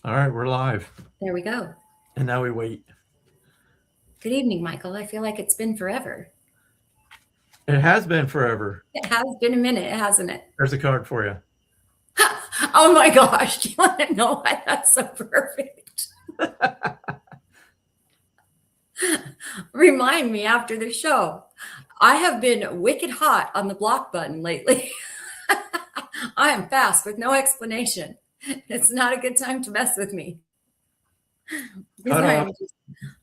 All right, we're live. There we go. And now we wait. Good evening, Michael. I feel like it's been forever. It has been forever. It has been a minute, hasn't it? There's a card for you. Oh my gosh. Do you want to know why that's so perfect? Remind me after the show. I have been wicked hot on the block button lately. I am fast with no explanation. It's not a good time to mess with me. Cut off I'm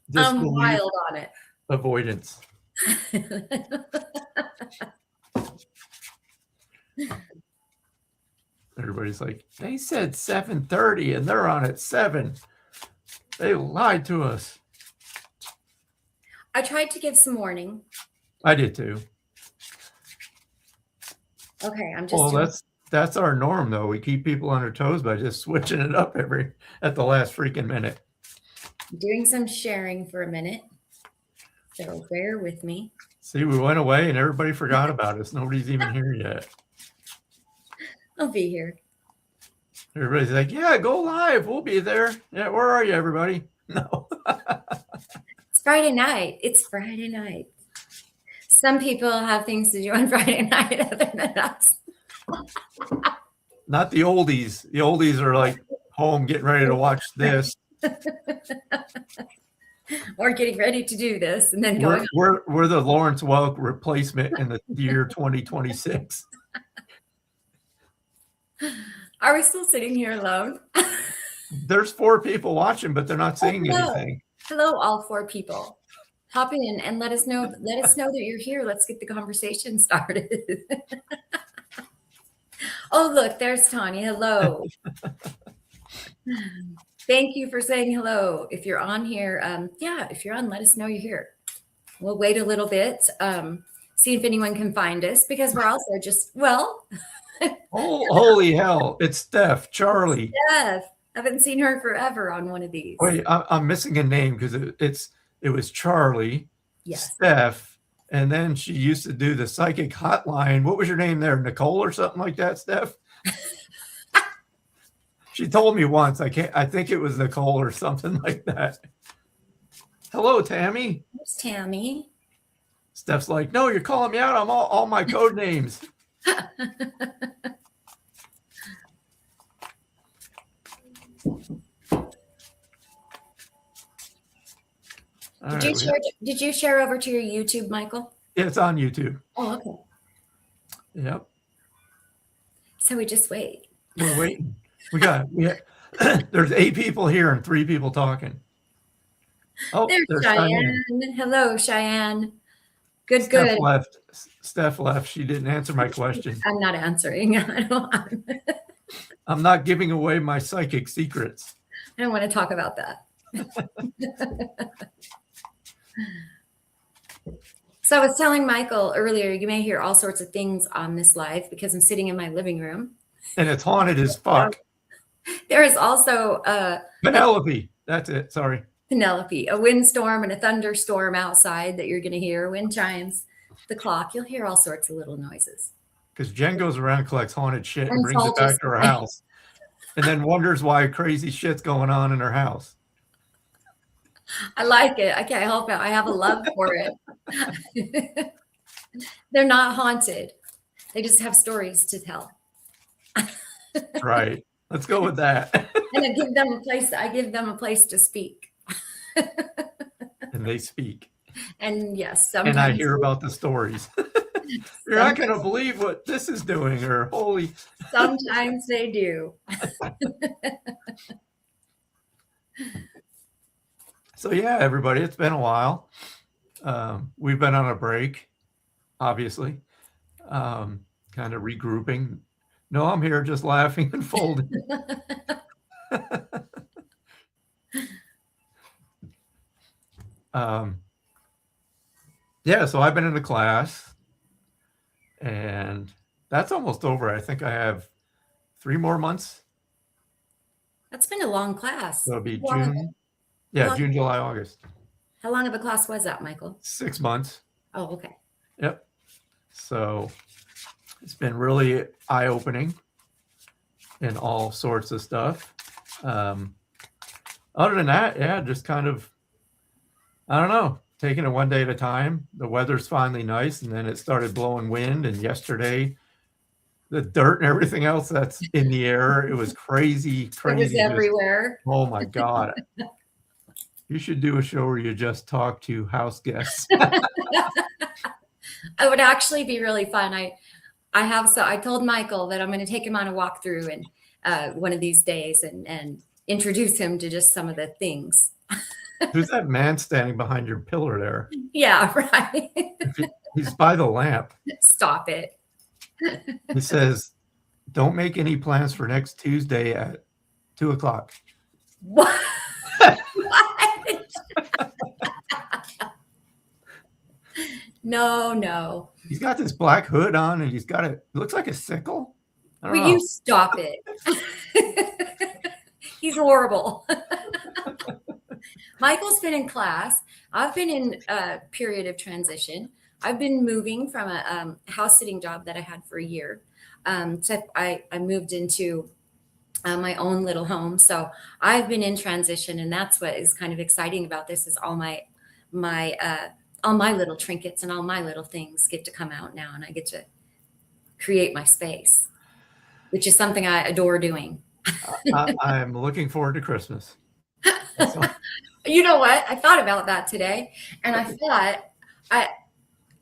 disbelief, wild on it. avoidance. Everybody's like, they said 7:30 and they're on at 7. They lied to us. I tried to give some warning. I did too. Okay, I'm just. Well, that's our norm though. We keep people on their toes by just switching it up at the last freaking minute. Doing some sharing for a minute. So bear with me. See, we went away and everybody forgot about us. Nobody's even here yet. I'll be here. Everybody's like, yeah, go live. We'll be there. Yeah, where are you, everybody? No. It's Friday night. It's Friday night. Some people have things to do on Friday night other than us. Not the oldies. The oldies are like home getting ready to watch this. Or getting ready to do this and then going. We're the Lawrence Welk replacement in the year 2026. Are we still sitting here alone? There's 4 people watching, but they're not saying anything. Hello, all 4 people. Hop in and let us know. Let us know that you're here. Let's get the conversation started. Oh, look, there's Tanya. Hello. Thank you for saying hello. If you're on here, if you're on, let us know you're here. We'll wait a little bit, see if anyone can find us because we're also just, oh, holy hell. It's Steph, Charlie. Steph. Haven't seen her forever on one of these. Wait, I'm missing a name because it was Charlie, yes. Steph, and then she used to do the psychic hotline. What was your name there? Nicole or something like that, Steph? She told me once. I think it was Nicole or something like that. Hello, Tammy. There's Tammy. Steph's like, no, you're calling me out on all my code names. Did you share over to your YouTube, Michael? Yeah, it's on YouTube. Oh, okay. Yep. So we just wait. We're waiting. There's 8 people here and 3 people talking. Oh, there's Cheyenne. Hello, Cheyenne. Good. Steph left. She didn't answer my question. I'm not answering. I'm not giving away my psychic secrets. I don't want to talk about that. So I was telling Michael earlier, you may hear all sorts of things on this live because I'm sitting in my living room. And it's haunted as fuck. There is also Penelope. That's it. Sorry. Penelope. A windstorm and a thunderstorm outside that you're going to hear. Wind chimes, the clock. You'll hear all sorts of little noises. Because Jen goes around, collects haunted shit, and brings it back to her house. And then wonders why crazy shit's going on in her house. I like it. I can't help it. I have a love for it. They're not haunted. They just have stories to tell. Right. Let's go with that. And I give them a place to speak. And they speak. And yes, sometimes. And I hear about the stories. You're not going to believe what this is doing, or holy. Sometimes they do. So yeah, everybody, it's been a while. We've been on a break, obviously, kind of regrouping. No, I'm here just laughing and folding. Yeah, so I've been in the class, and that's almost over. I think I have 3 more months. That's been a long class. So it'll be June. Yeah, June, July, August. How long of a class was that, Michael? 6 months. Oh, okay. Yep. So it's been really eye-opening in all sorts of stuff. Other than that, yeah, just kind of, I don't know, taking it one day at a time. The weather's finally nice, and then it started blowing wind. And yesterday, the dirt and everything else that's in the air, it was crazy, It was crazy. Just, everywhere. oh my God. You should do a show where you just talk to house guests. It would actually be really fun. I told Michael that I'm going to take him on a walkthrough and one of these days and introduce him to just some of the things. Who's that man standing behind your pillar there? Yeah, right. He's by the lamp. Stop it. He says, "Don't make any plans for next Tuesday at 2:00." What? What? No. He's got this black hood on, and he's got it looks like a sickle. I don't Will know. you stop it? He's horrible. Michael's been in class. I've been in a period of transition. I've been moving from a house sitting job that I had for a year. So I moved into my own little home. So I've been in transition, and that's what is kind of exciting about this is all my little trinkets and all my little things get to come out now, and I get to create my space, which is something I adore doing. I'm looking forward to Christmas. You know what? I thought about that today, and I thought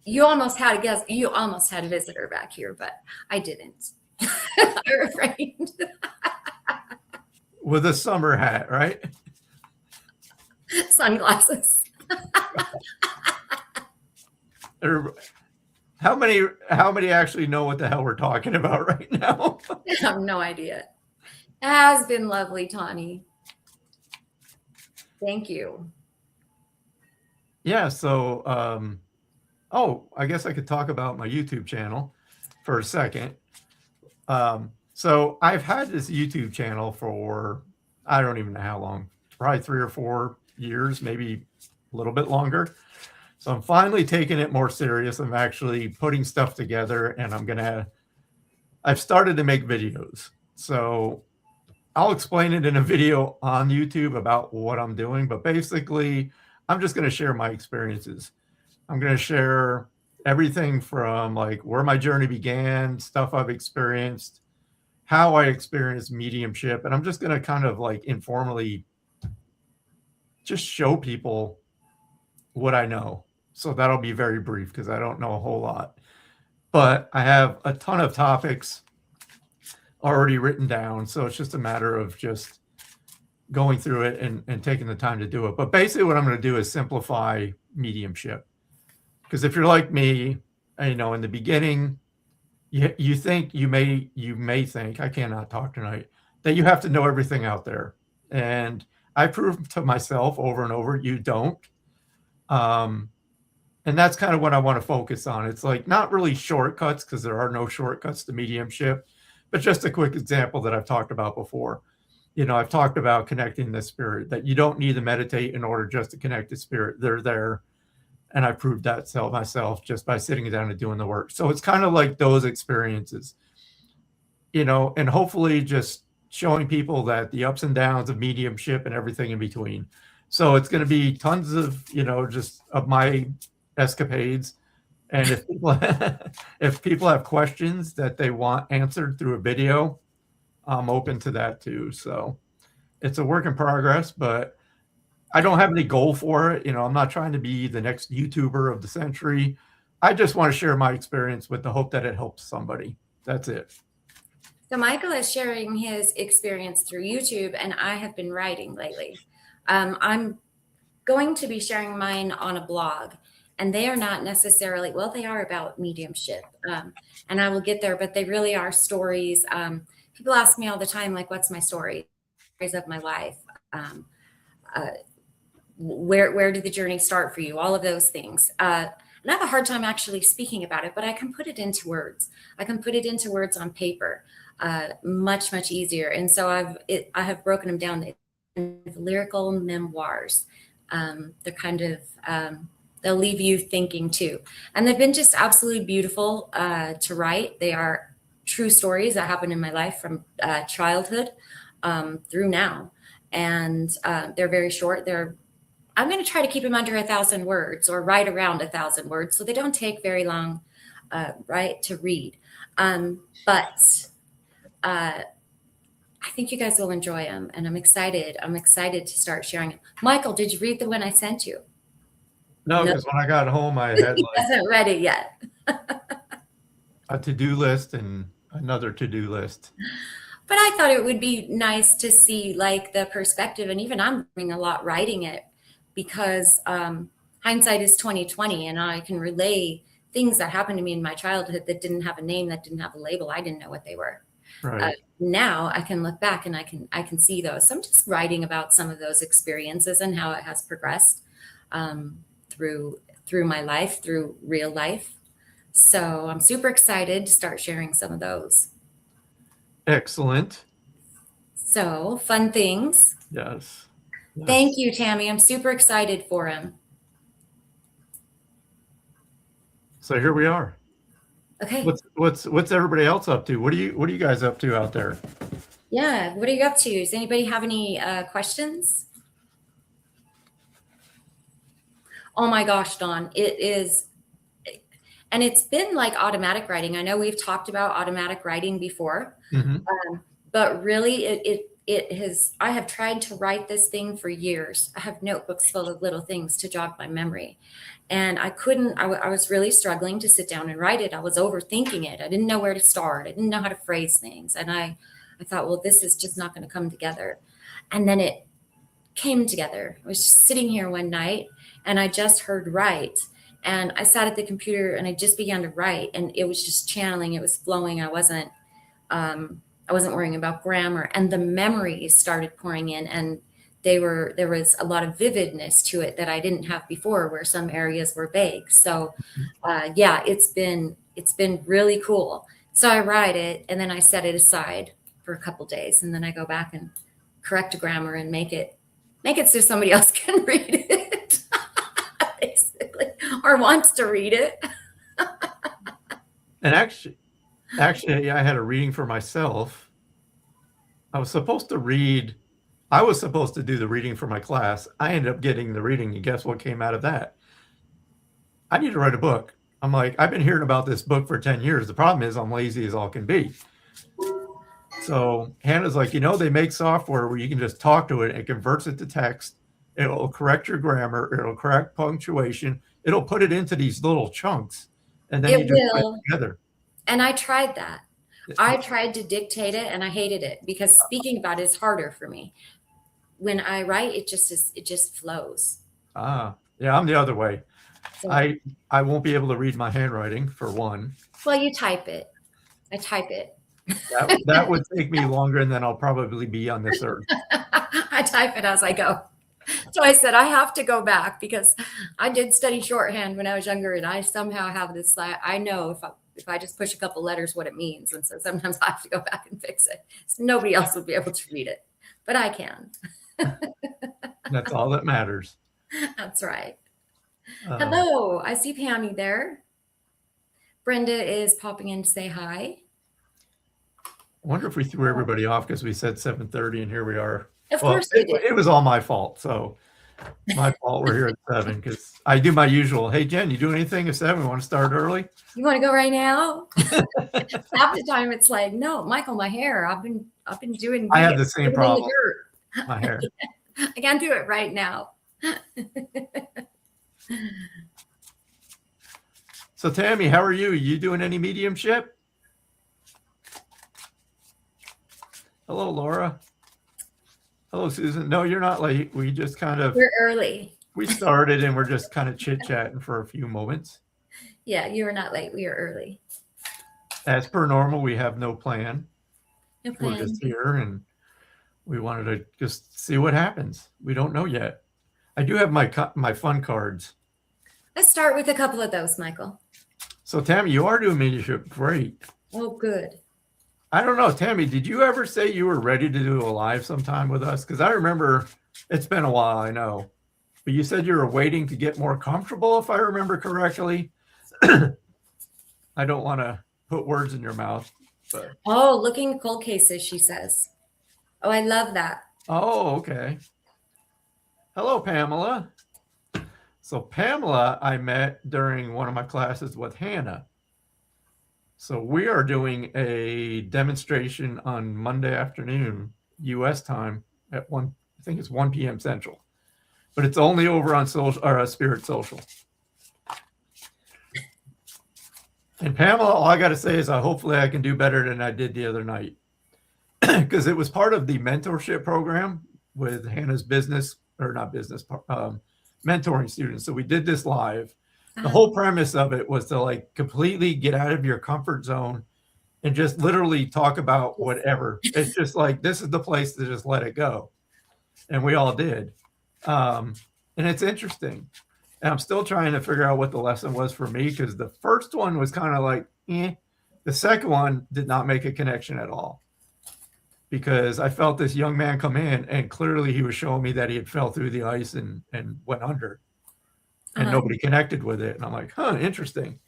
you almost had a visitor back here, but I didn't. I refrained. With a summer hat, right? Sunglasses. How many actually know what the hell we're talking about right now? I have no idea. It has been lovely, Tawny. Thank you. Yeah, so I guess I could talk about my YouTube channel for a second. So I've had this YouTube channel for, I don't even know how long, probably 3 or 4 years, maybe a little bit longer. So I'm finally taking it more serious. I'm actually putting stuff together, and I've started to make videos. So I'll explain it in a video on YouTube about what I'm doing, but basically I'm just going to share my experiences. I'm going to share everything from like where my journey began, stuff I've experienced, how I experienced mediumship, and I'm just going to kind of like informally just show people what I know. So that'll be very brief because I don't know a whole lot, but I have a ton of topics already written down. So it's just a matter of just going through it and taking the time to do it. But basically what I'm going to do is simplify mediumship. Because if you're like me, in the beginning, you think you may think, I cannot talk tonight, that you have to know everything out there. And I proved to myself over and over, you don't. And that's kind of what I want to focus on. It's like not really shortcuts, because there are no shortcuts to mediumship, but just a quick example that I've talked about before. I've talked about connecting the spirit, that you don't need to meditate in order just to connect the spirit. They're there. And I proved that myself just by sitting down and doing the work. So it's kind of like those experiences, and hopefully just showing people that the ups and downs of mediumship and everything in between. So it's going to be tons of, just of my escapades. And if people have questions that they want answered through a video, I'm open to that too. So it's a work in progress, but I don't have any goal for it. I'm not trying to be the next YouTuber of the century. I just want to share my experience with the hope that it helps somebody. That's it. So Michael is sharing his experience through YouTube, and I have been writing lately. I'm going to be sharing mine on a blog, and they are not necessarily, well, they are about mediumship, and I will get there, but they really are stories. People ask me all the time, like, what's my story? Stories of my life. Where did the journey start for you? All of those things. And I have a hard time actually speaking about it, but I can put it into words. I can put it into words on paper, much, much easier. And so I have broken them down into lyrical memoirs. They're kind of, they'll leave you thinking too. And they've been just absolutely beautiful to write. They are true stories that happened in my life from childhood. through now. And they're very short. I'm going to try to keep them under 1,000 words or right around 1,000 words, so they don't take very long, right, to read. But I think you guys will enjoy them, and I'm excited. I'm excited to start sharing them. Michael, did you read the one I sent you? No, because when I got home, I had He like hasn't read it yet. a to-do list and another to-do list. But I thought it would be nice to see like the perspective, and even I'm learning a lot writing it because hindsight is 2020, and I can relay things that happened to me in my childhood that didn't have a name, that didn't have a label. I didn't know what they were. Right. Now I can look back and I can see those. So I'm just writing about some of those experiences and how it has progressed through my life, through real life. So I'm super excited to start sharing some of those. Excellent. So fun things. Yes. Thank you, Tammy. I'm super excited for him. So here we are. Okay. What's everybody else up to? What are you guys up to out there? Yeah. What are you up to? Does anybody have any questions? Oh my gosh, Dawn, it is. And it's been like automatic writing. I know we've talked about automatic writing before, but really it has, I have tried to write this thing for years. I have notebooks full of little things to jog my memory. And I was really struggling to sit down and write it. I was overthinking it. I didn't know where to start. I didn't know how to phrase things. And I thought, well, this is just not going to come together. And then it came together. I was just sitting here one night and I just heard write. And I sat at the computer and I just began to write, and it was just channeling. It was flowing. I wasn't worrying about grammar, and the memories started pouring in, and there was a lot of vividness to it that I didn't have before, where some areas were vague. So, yeah, it's been really cool. So I write it and then I set it aside for a couple days, and then I go back and correct a grammar and make it so somebody else can read it. Basically, or wants to read it. And actually, I had a reading for myself. I was supposed to do the reading for my class. I ended up getting the reading, and guess what came out of that? I need to write a book. I'm like, I've been hearing about this book for 10 years. The problem is I'm lazy as all can be. So Hannah's like, they make software where you can just talk to it. It converts it to text. It'll correct your grammar. It'll correct punctuation. It'll put it into these little chunks, and then you just put it together. And I tried that. I tried to dictate it, and I hated it because speaking about it is harder for me. When I write, it just flows. Yeah, I'm the other way. So, I won't be able to read my handwriting, for one. Well, you type it. I type it. That would take me longer, and then I'll probably be on this earth. I type it as I go. So I said, I have to go back because I did study shorthand when I was younger, and I somehow have this, I know if I just push a couple letters what it means. And so sometimes I have to go back and fix it. So nobody else will be able to read it, but I can. That's all that matters. That's right. Hello, I see Pammy there. Brenda is popping in to say hi. I wonder if we threw everybody off because we said 7:30 and here we are. Of course we did. It was all my fault. So my fault we're here at 7 because I do my usual, hey, Jen, you doing anything at 7? We want to start early? You want to go right now? Half the time it's like, no, Michael, my hair. I've been doing. I have the same problem. My hair. I can't do it right now. So Tammy, how are you? You doing any mediumship? Hello, Laura. Hello, Susan. No, you're not late. We just we're early. We started and we're just kind of chit-chatting for a few moments. Yeah, you are not late. We are early. As per normal, we have no plan. No plan. We're just here and we wanted to just see what happens. We don't know yet. I do have my fun cards. Let's start with a couple of those, Michael. So Tammy, you are doing mediumship. Great. Oh, good. I don't know, Tammy, did you ever say you were ready to do a live sometime with us? Because I remember it's been a while, I know. But you said you were waiting to get more comfortable, if I remember correctly. I don't want to put words in your mouth. But. Oh, looking cold cases, she says. Oh, I love that. Oh, okay. Hello, Pamela. So Pamela, I met during one of my classes with Hannah. So we are doing a demonstration on Monday afternoon, US time at I think it's 1 p.m. Central, but it's only over on social or Spirit Social. And Pamela, all I got to say is hopefully I can do better than I did the other night because it was part of the mentorship program with Hannah's business or not business, mentoring students. So we did this live. The whole premise of it was to like completely get out of your comfort zone and just literally talk about whatever. It's just like, this is the place to just let it go. And we all did. And it's interesting. And I'm still trying to figure out what the lesson was for me because the first one was kind of like, eh. The second one did not make a connection at all because I felt this young man come in and clearly he was showing me that he had fell through the ice and went under and nobody connected with it. And I'm like, huh, interesting.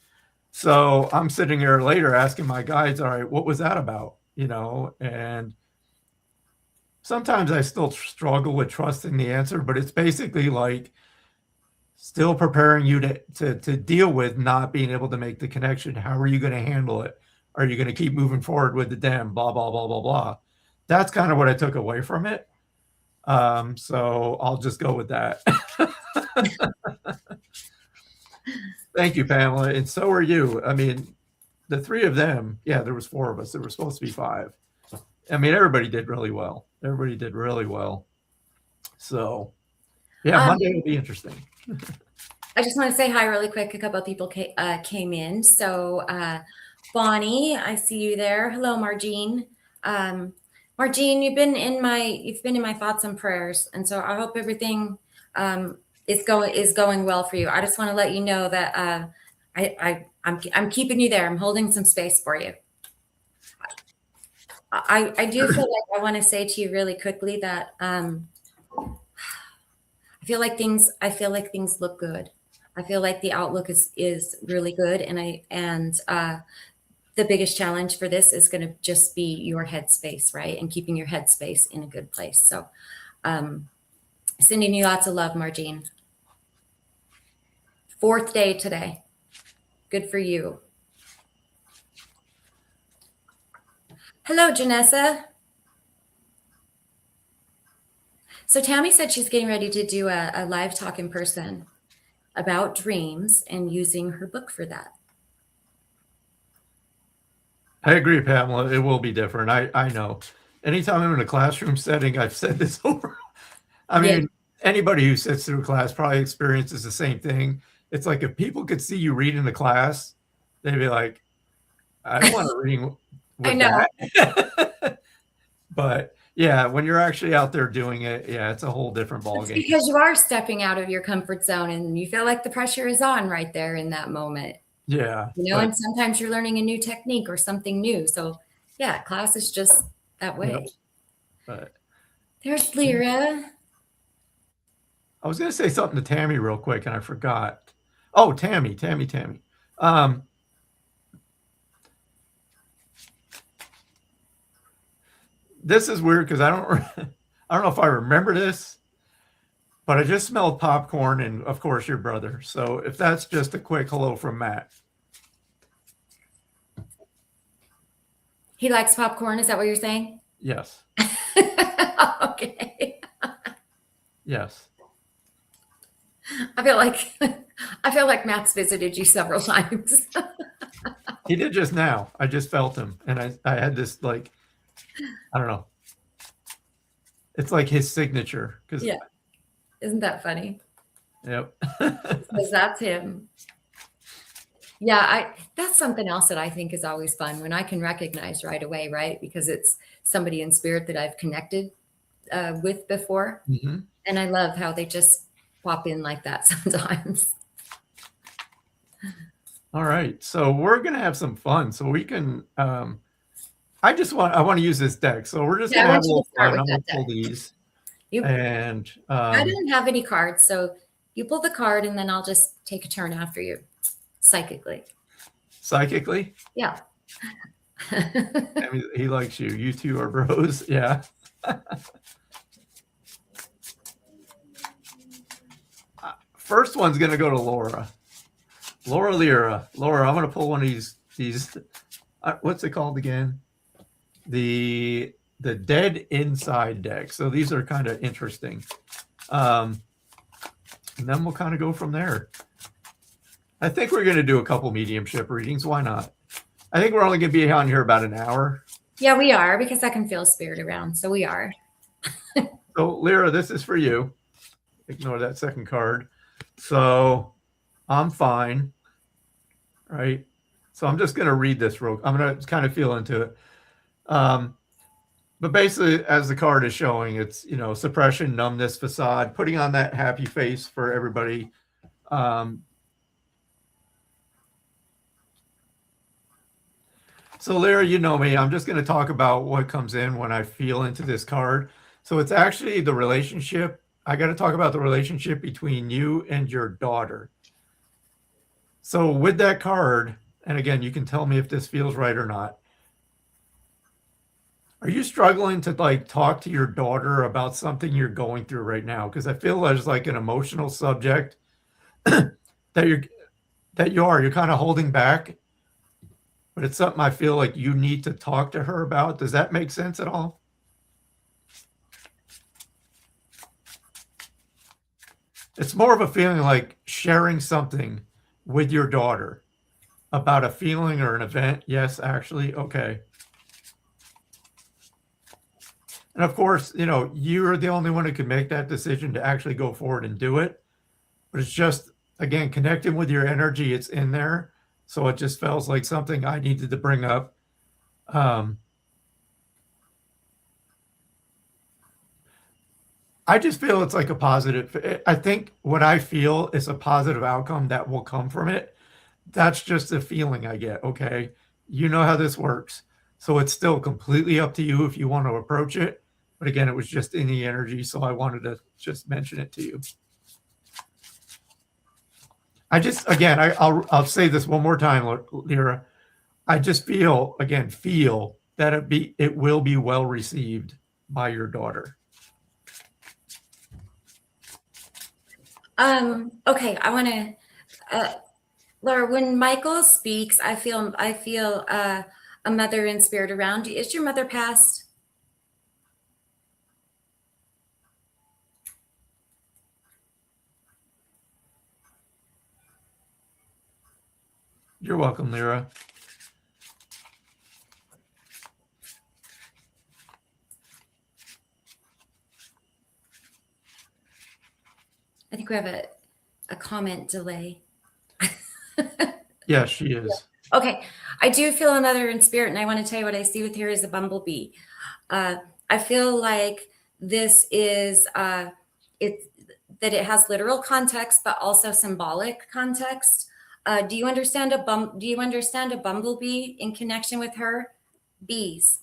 So I'm sitting here later asking my guides, all right, what was that about? And sometimes I still struggle with trusting the answer, but it's basically like still preparing you to deal with not being able to make the connection. How are you going to handle it? Are you going to keep moving forward with the dem? Blah, blah, blah, blah, blah. That's kind of what I took away from it. So I'll just go with that. Thank you, Pamela. And so are you. I mean, the three of them, yeah, there was four of us. There were supposed to be five. I mean, everybody did really well. Everybody did really well. So, yeah, Monday will be interesting. I just want to say hi really quick. A couple of people came in. So, Bonnie, I see you there. Hello, Margene. Margene, you've been in my thoughts and prayers, and so I hope everything is going well for you. I just want to let you know that I'm keeping you there. I'm holding some space for you. I do feel like I want to say to you really quickly that I feel like things look good. I feel like the outlook is really good, and the biggest challenge for this is going to just be your headspace, right? And keeping your headspace in a good place. So sending you lots of love, Margene. 4th day today. Good for you. Hello, Janessa. So Tammy said she's getting ready to do a live talk in person about dreams and using her book for that. I agree, Pamela. It will be different. I know. Anytime I'm in a classroom setting, I've said this over. I mean, anybody who sits through a class probably experiences the same thing. It's like if people could see you read in the class, they'd be like, I don't want to read with I know. that. But yeah, when you're actually out there doing it, yeah, it's a whole different ballgame. Because you are stepping out of your comfort zone and you feel like the pressure is on right there in that moment. Yeah. And sometimes you're learning a new technique or something new. So yeah, class is just that way. Yep. But there's Lyra. I was going to say something to Tammy real quick and I forgot. Oh, Tammy. This is weird because I don't know if I remember this, but I just smelled popcorn and of course your brother. So if that's just a quick hello from Matt. He likes popcorn. Is that what you're saying? Yes. Okay. Yes. I feel like Matt's visited you several times. He did just now. I just felt him. And I had this like, I don't know. It's like his signature. Yeah. Isn't that funny? Yep. Because that's him. Yeah, that's something else that I think is always fun when I can recognize right away, right? Because it's somebody in spirit that I've connected with before. Mm-hmm. And I love how they just pop in like that sometimes. All right. So we're going to have some fun. So we can, I want to use this deck. So we're just going to have a little fun. I'm going to pull these. I don't have any cards. So you pull the card and then I'll just take a turn after you. Psychically? Yeah. I mean, he likes you. You two are bros. Yeah. First one's going to go to Laura. Laura Lyra. Laura, I'm going to pull one of these what's it called again? The Dead Inside deck. So these are kind of interesting. And then we'll kind of go from there. I think we're going to do a couple mediumship readings. Why not? I think we're only going to be on here about an hour. Yeah, we are, because I can feel spirit around. So we are. So Lyra, this is for you. Ignore that second card. So I'm fine. Right. So I'm just going to read this real. I'm going to kind of feel into it. But basically, as the card is showing, it's, suppression, numbness, facade, putting on that happy face for everybody. So Lyra, you know me. I'm just going to talk about what comes in when I feel into this card. So it's actually the relationship. I got to talk about the relationship between you and your daughter. So with that card, and again, you can tell me if this feels right or not. Are you struggling to talk to your daughter about something you're going through right now? Because I feel there's like an emotional subject that you're kind of holding back, but it's something I feel like you need to talk to her about. Does that make sense at all? It's more of a feeling like sharing something with your daughter about a feeling or an event. Yes, actually. Okay. And of course, you're the only one who can make that decision to actually go forward and do it. But it's just, again, connecting with your energy. It's in there. So it just feels like something I needed to bring up. I just feel it's like a positive. I think what I feel is a positive outcome that will come from it. That's just the feeling I get. Okay. You know how this works. So it's still completely up to you if you want to approach it. But again, it was just in the energy. So I wanted to just mention it to you. I'll say this one more time, Lyra. I just feel that it will be well received by your daughter. Okay, I want to, Laura, when Michael speaks, I feel a mother in spirit around you. Is your mother passed? You're welcome, Lyra. I think we have a comment delay. Yes, she is. Okay, I do feel a mother in spirit, and I want to tell you what I see with her is a bumblebee. I feel like this is that it has literal context, but also symbolic context. Do you understand a bumblebee in connection with her? Bees.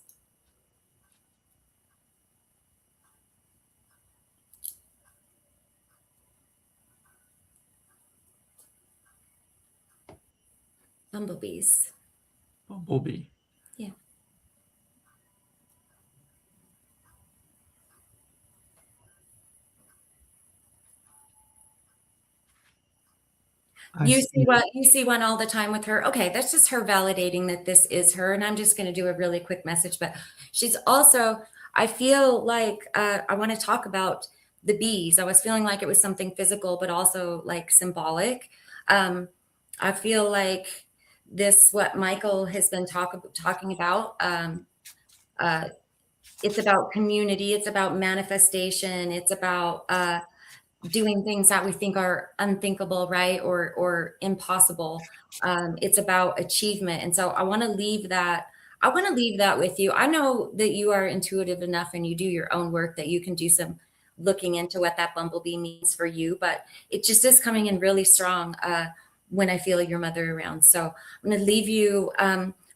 Bumblebees. Bumblebee. Yeah. You see one all the time with her. Okay, that's just her validating that this is her. And I'm just going to do a really quick message. But she's also, I feel like I want to talk about the bees. I was feeling like it was something physical, but also like symbolic. I feel like this, what Michael has been talking about, it's about community. It's about manifestation. It's about doing things that we think are unthinkable, right? Or impossible. It's about achievement. And so I want to leave that with you. I know that you are intuitive enough and you do your own work that you can do some looking into what that bumblebee means for you, but it just is coming in really strong when I feel your mother around. So I'm going to leave you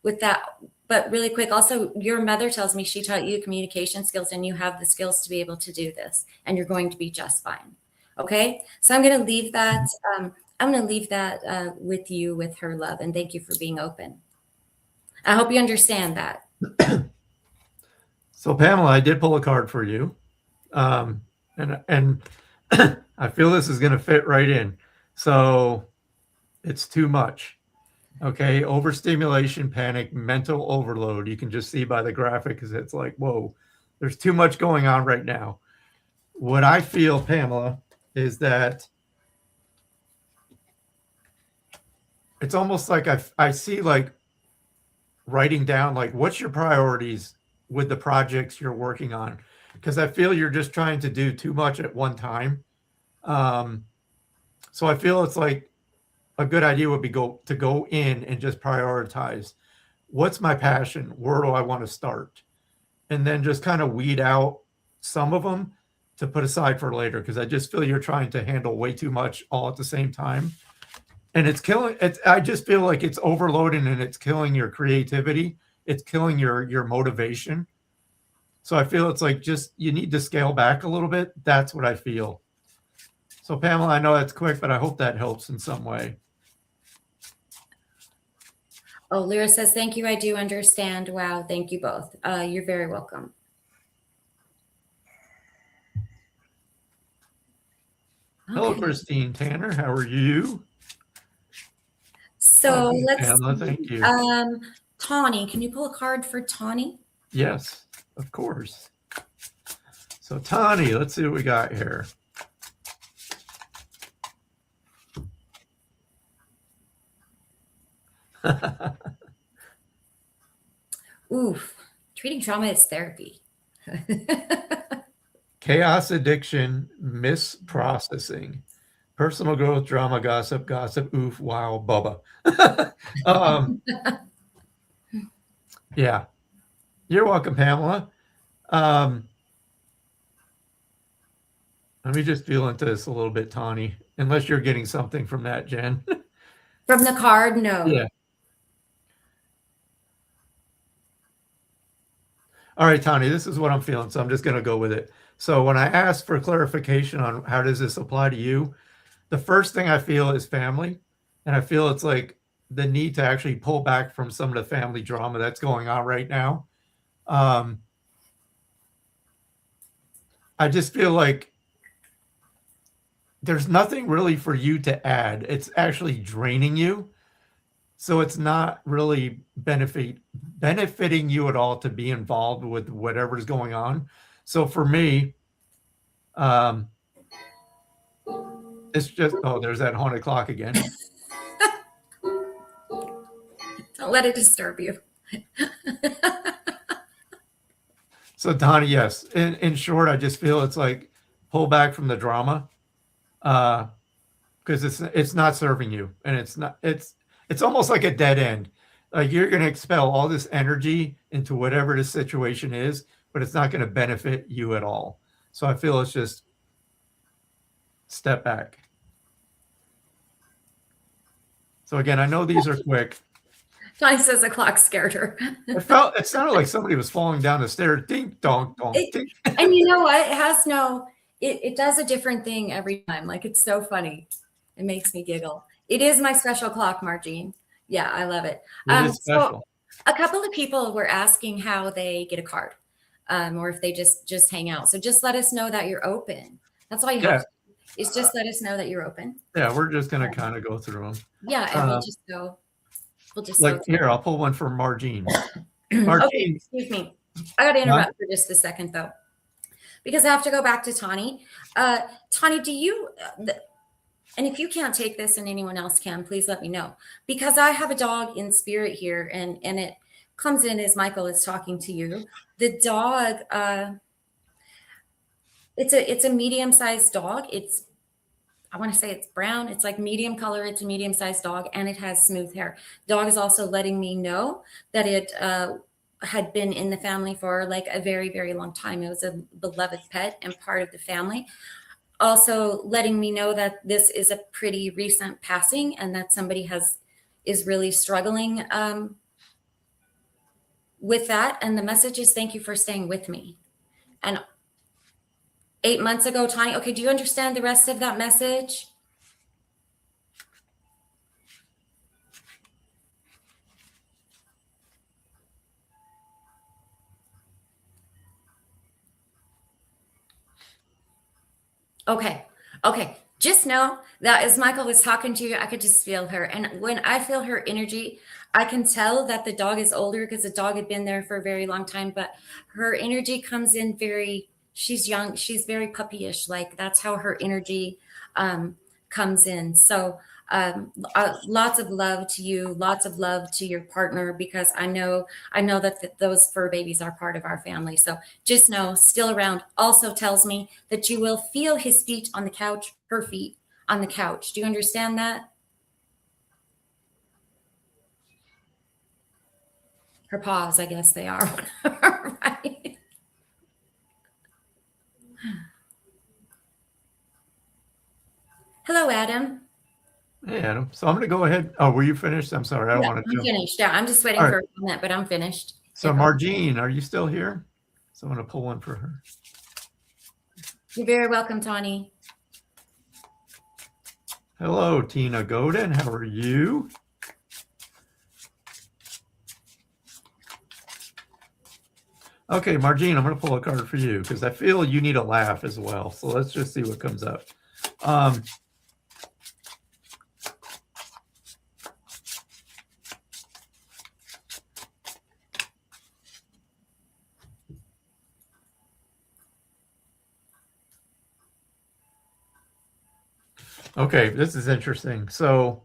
with that. But really quick, also, your mother tells me she taught you communication skills and you have the skills to be able to do this and you're going to be just fine. Okay, so I'm going to leave that. With you, with her love, and thank you for being open. I hope you understand that. So Pamela, I did pull a card for you. And I feel this is going to fit right in. So it's too much. Okay. Overstimulation, panic, mental overload. You can just see by the graphic because it's like, whoa, there's too much going on right now. What I feel, Pamela, is that it's almost like I see like writing down, like, what's your priorities with the projects you're working on? Because I feel you're just trying to do too much at one time. So I feel it's like a good idea would be to go in and just prioritize. What's my passion? Where do I want to start? And then just kind of weed out some of them to put aside for later, because I just feel you're trying to handle way too much all at the same time. And it's killing it. I just feel like it's overloading and it's killing your creativity. It's killing your motivation. So I feel it's like just you need to scale back a little bit. That's what I feel. So Pamela, I know that's quick, but I hope that helps in some way. Oh, Lyra says, thank you. I do understand. Wow. Thank you both. You're very welcome. Hello, Okay. Christine Tanner. How are you? So Okay, let's Pamela, see. thank you. Tawny, can you pull a card for Tawny? Yes, of course. So Tawny, let's see what we got here. Oof. Treating trauma is therapy. Chaos, addiction, misprocessing, personal growth, drama, gossip, oof, wow, bubba. Yeah. You're welcome, Pamela. Let me just feel into this a little bit, Tawny, unless you're getting something from that, Jen. From the card, no. Yeah. All right, Tawny, this is what I'm feeling, so I'm just going to go with it. So when I ask for clarification on how does this apply to you, the first thing I feel is family. And I feel it's like the need to actually pull back from some of the family drama that's going on right now. I just feel like there's nothing really for you to add. It's actually draining you. So it's not really benefiting you at all to be involved with whatever's going on. So for me, it's just, oh, there's that haunted clock again. Don't let it disturb you. So Donnie, yes. In short, I just feel it's like pull back from the drama, because it's not serving you, and it's almost like a dead end. Like you're going to expel all this energy into whatever the situation is, but it's not going to benefit you at all. So I feel it's just step back. So again, I know these are quick. Johnny says the clock scared her. It sounded like somebody was falling down the stairs. Ding dong dong. Ding. And you know what? It does a different thing every time. Like it's so funny. It makes me giggle. It is my special clock, Margine. Yeah, I love it. It is special. So a couple of people were asking how they get a card, or if they just hang out. So just let us know that you're open. That's all you have. Is just let us know that you're open. Yeah, we're just gonna kind of go through them. Yeah, and we'll just go. We'll just like here. I'll pull one for Margine. Margine. Okay, excuse me. I got to interrupt for just a second though, because I have to go back to Tawny. Tawny, do you? And if you can't take this and anyone else can, please let me know, because I have a dog in spirit here, and it comes in as Michael is talking to you. The dog, it's a medium-sized dog. I want to say it's brown. It's like medium color. It's a medium-sized dog, and it has smooth hair. Dog is also letting me know that it had been in the family for like a very, very long time. It was a beloved pet and part of the family. Also letting me know that this is a pretty recent passing, and that somebody is really struggling with that. And the message is, thank you for staying with me. And 8 months ago, Tawny. Okay, do you understand the rest of that message? Okay. Okay. Just know that as Michael was talking to you, I could just feel her. And when I feel her energy, I can tell that the dog is older because the dog had been there for a very long time, but her energy comes in she's young, she's very puppyish. Like that's how her energy comes in. So lots of love to you, lots of love to your partner, because I know that those fur babies are part of our family. So just know, still around, also tells me that you will feel his feet on the couch, her feet on the couch. Do you understand that? Her paws, I guess they are. Right? Hello, Adam. Hey, Adam. So I'm going to go ahead. Oh, were you finished? I'm sorry. I don't Yeah, want to I'm jump. finished. Yeah, I'm just waiting All right. for a comment, but I'm finished. So Margene, are you still here? So I'm going to pull one for her. You're very welcome, Tawny. Hello, Tina Godin. How are you? Okay, Margene, I'm going to pull a card for you because I feel you need a laugh as well. So let's just see what comes up. Okay, this is interesting. So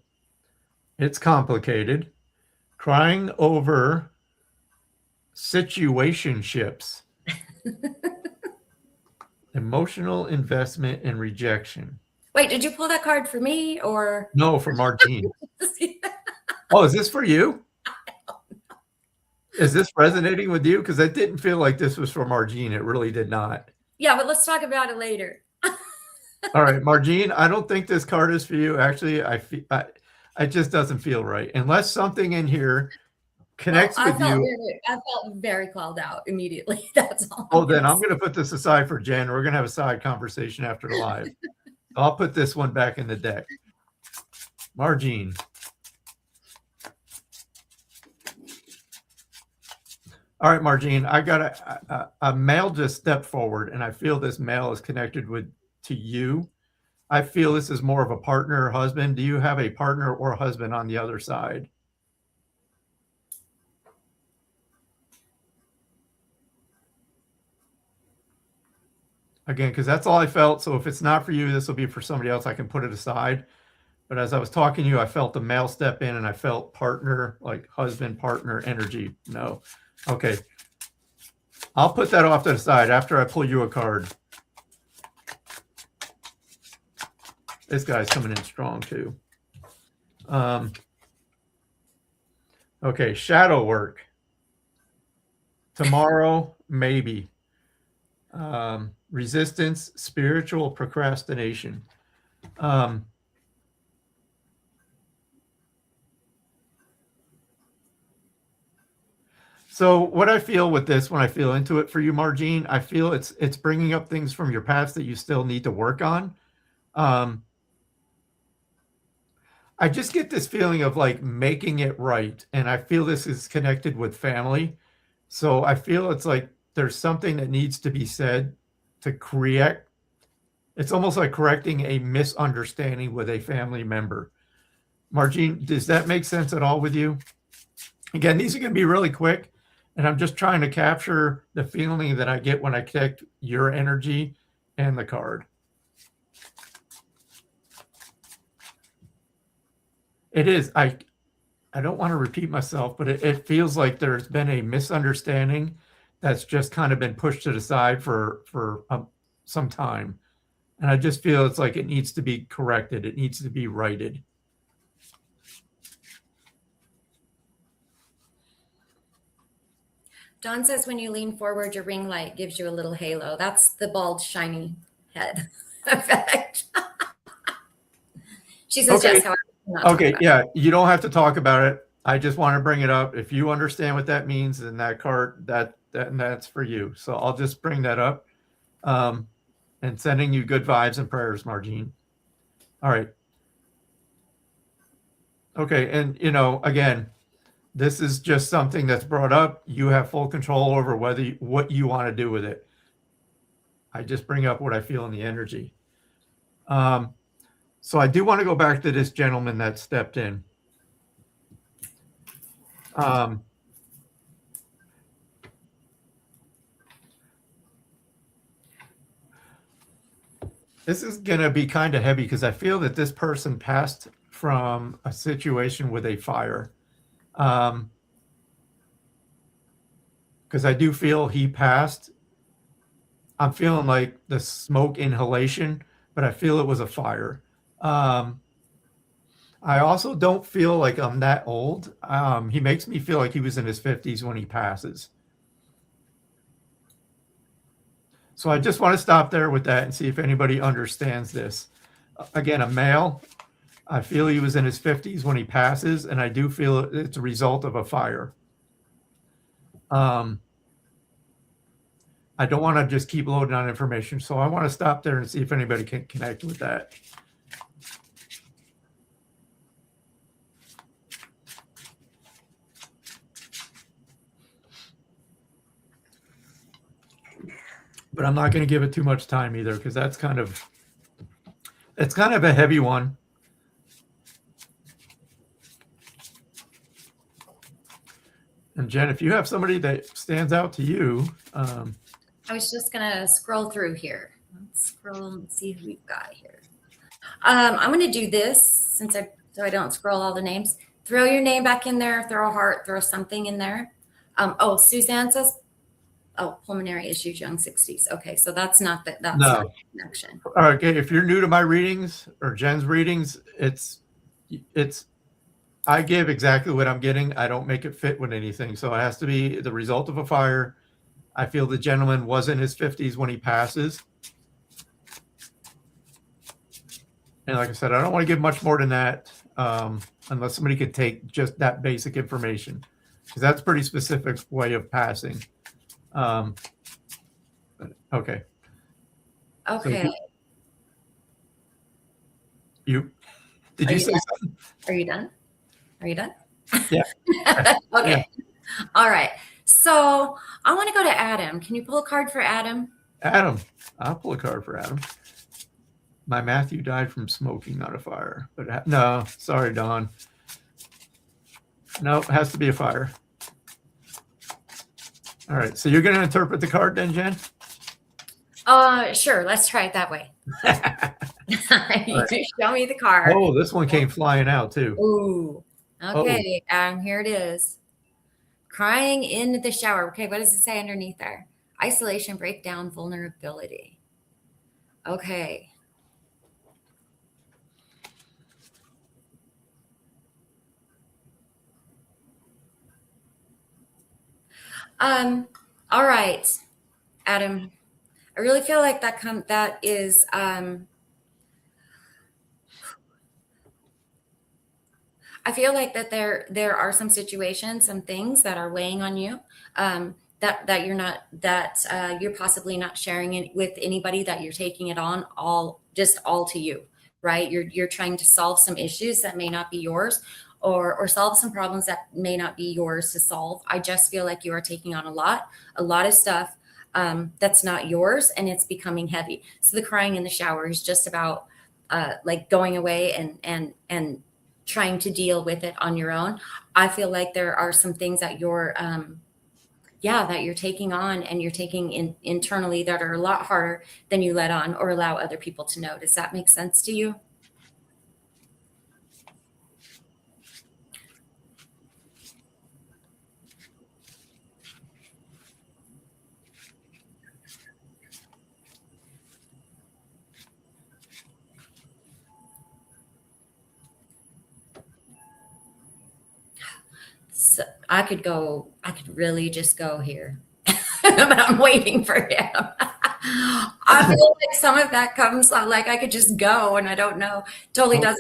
it's complicated. Crying over situationships, emotional investment and rejection. Wait, did you pull that card for me or? No, for Margene. Oh, is this for you? Is this resonating with you? Because it didn't feel like this was for Margene. It really did not. Yeah, but let's talk about it later. All right, Margene, I don't think this card is for you. Actually, it just doesn't feel right. Unless something in here connects with you. I felt very called out immediately. That's all. Oh, then I'm going to put this aside for Jen. We're going to have a side conversation after the live. I'll put this one back in the deck. Margene. All right, Margene, I got a male just stepped forward, and I feel this male is connected to you. I feel this is more of a partner or husband. Do you have a partner or husband on the other side? Again, because that's all I felt. So if it's not for you, this will be for somebody else. I can put it aside. But as I was talking to you, I felt the male step in, and I felt partner, like husband, partner energy. No. Okay. I'll put that off to the side after I pull you a card. This guy's coming in strong too. Okay, shadow work. Tomorrow, maybe. Resistance, spiritual procrastination. So what I feel with this, when I feel into it for you, Margene, I feel it's bringing up things from your past that you still need to work on. I just get this feeling of like making it right. And I feel this is connected with family. So I feel it's like there's something that needs to be said to create. It's almost like correcting a misunderstanding with a family member. Margene, does that make sense at all with you? Again, these are going to be really quick. And I'm just trying to capture the feeling that I get when I connect your energy and the card. It is. I don't want to repeat myself, but it feels like there's been a misunderstanding that's just kind of been pushed to the side for some time. And I just feel it's like it needs to be corrected. It needs to be righted. Dawn says when you lean forward, your ring light gives you a little halo. That's the bald, shiny head effect. She says, okay. Yes, however. Okay, yeah, you don't have to talk about it. I just want to bring it up. If you understand what that means, then that card, that's for you. So I'll just bring that up. And sending you good vibes and prayers, Margene. All right. Okay, and again, this is just something that's brought up. You have full control over what you want to do with it. I just bring up what I feel in the energy. So I do want to go back to this gentleman that stepped in. This is going to be kind of heavy because I feel that this person passed from a situation with a fire. Because I do feel he passed. I'm feeling like the smoke inhalation, but I feel it was a fire. I also don't feel like I'm that old. He makes me feel like he was in his 50s when he passes. So I just want to stop there with that and see if anybody understands this. Again, a male. I feel he was in his 50s when he passes, and I do feel it's a result of a fire. I don't want to just keep loading on information, so I want to stop there and see if anybody can connect with that. But I'm not going to give it too much time either, because it's kind of a heavy one. And Jen, if you have somebody that stands out to you, I was just gonna scroll through here. Let's scroll and see who we've got here. I'm gonna do this so I don't scroll all the names. Throw your name back in there. Throw a heart. Throw something in there. Oh, Suzanne says, "Oh, pulmonary issues, young 60s." Okay, so that's not that. That's not the connection. Okay, if you're new to my readings or Jen's readings, it's I give exactly what I'm getting. I don't make it fit with anything. So it has to be the result of a fire. I feel the gentleman was in his 50s when he passes. And like I said, I don't want to give much more than that unless somebody could take just that basic information, because that's a pretty specific way of passing. Okay. Okay. So you say something? Are you done? Are you done? Yeah. Okay. Yeah. All right. So I want to go to Adam. Can you pull a card for Adam? Adam. I'll pull a card for Adam. My Matthew died from smoking, not a fire. But no, sorry, Dawn. No, it has to be a fire. All right. So you're going to interpret the card then, Jen? Sure. Let's try it that way. Right. Show me the card. Oh, this one came flying out too. Ooh. Okay. Here it is. Crying in the shower. Okay. What does it say underneath there? Isolation, breakdown, vulnerability. Okay. All right, Adam. I really feel like that is I feel like that there are some situations, some things that are weighing on you, that you're possibly not sharing it with anybody, that you're taking it on all to you, right? You're trying to solve some issues that may not be yours, or solve some problems that may not be yours to solve. I just feel like you are taking on a lot of stuff that's not yours, and it's becoming heavy. So the crying in the shower is just about like going away and trying to deal with it on your own. I feel like there are some things that you're taking on, and you're taking internally, that are a lot harder than you let on or allow other people to know. Does that make sense to you? So I could really just go here, but I'm waiting for him. I feel like some of that comes like I could just go, and I don't know. Totally does.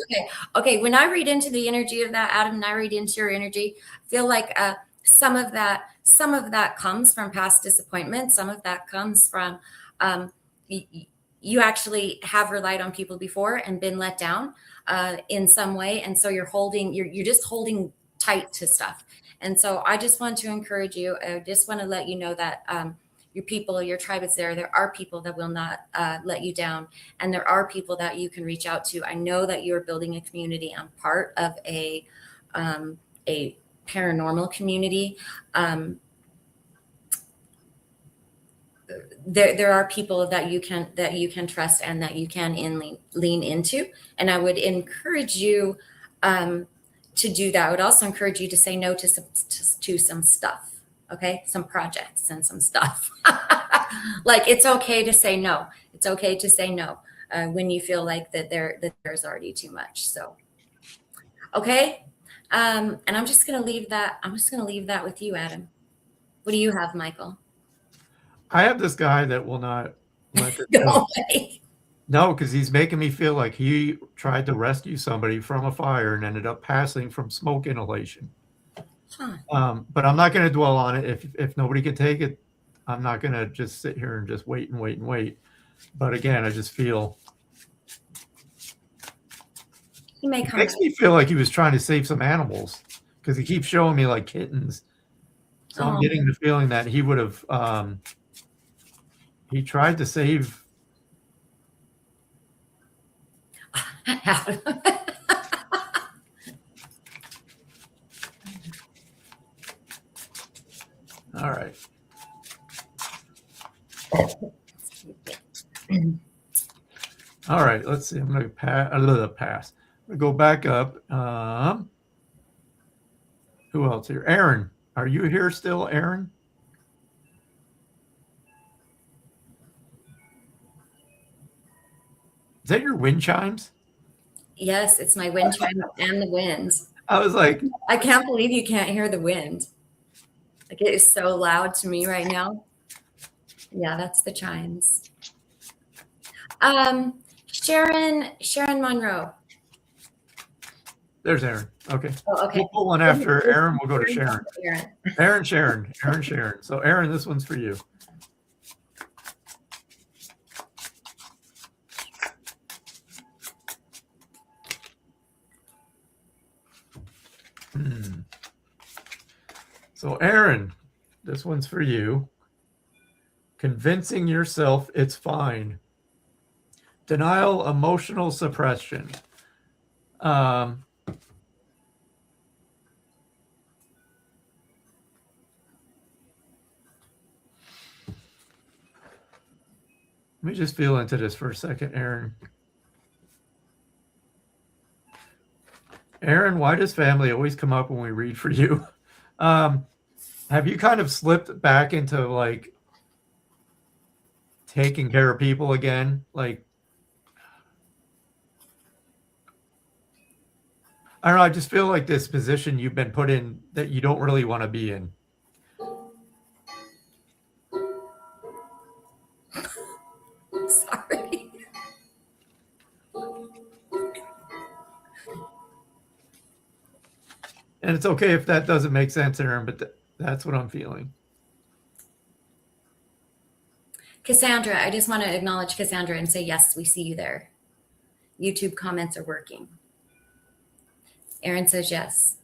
Okay. When I read into the energy of that, Adam, and I read into your energy, I feel like some of that comes from past disappointment. Some of that comes from you actually have relied on people before and been let down in some way, and so you're just holding tight to stuff. And so I just want to encourage you. I just want to let you know that your people, your tribe is there. There are people that will not let you down, and there are people that you can reach out to. I know that you're building a community. I'm part of a paranormal community. There are people that you can trust and that you can lean into, and I would encourage you to do that. I would also encourage you to say no to some stuff. Okay, some projects and some stuff. Like, it's okay to say no. It's okay to say no when you feel like that there's already too much. So, okay, and I'm just gonna leave that. I'm just gonna leave that with you, Adam. What do you have, Michael? I have this guy that will not let it Go go. away. No, because he's making me feel like he tried to rescue somebody from a fire and ended up passing from smoke inhalation. Huh. But I'm not going to dwell on it. If nobody can take it, I'm not going to just sit here and just wait and wait and wait. But again, I just feel He may it come makes back. me feel like he was trying to save some animals because he keeps showing me like kittens. So I'm Oh. getting the feeling that he would have he tried to save. Adam. All right. All right, let's see. I'm going to pass. I'm going to go back up. Who else here? Aaron, are you here still, Aaron? Is that your wind chimes? Yes, it's my wind chime and the wind. I was like, I can't believe you can't hear the wind. Like, it is so loud to me right now. Yeah, that's the chimes. Sharon Monroe. there's Aaron. Okay. Oh, okay. We'll pull one after Aaron. We'll go to Sharon. Aaron. Sharon. So Aaron, this one's for you. So Aaron, this one's for you. Convincing yourself it's fine. Denial, emotional suppression. Let me just feel into this for a second, Aaron. Aaron, why does family always come up when we read for you? Have you kind of slipped back into like taking care of people again? Like, I don't know. I just feel like this position you've been put in that you don't really want to be in. Sorry. And it's okay if that doesn't make sense, Aaron, but that's what I'm feeling. Cassandra, I just want to acknowledge Cassandra and say, yes, we see you there. YouTube comments are working. Aaron says yes.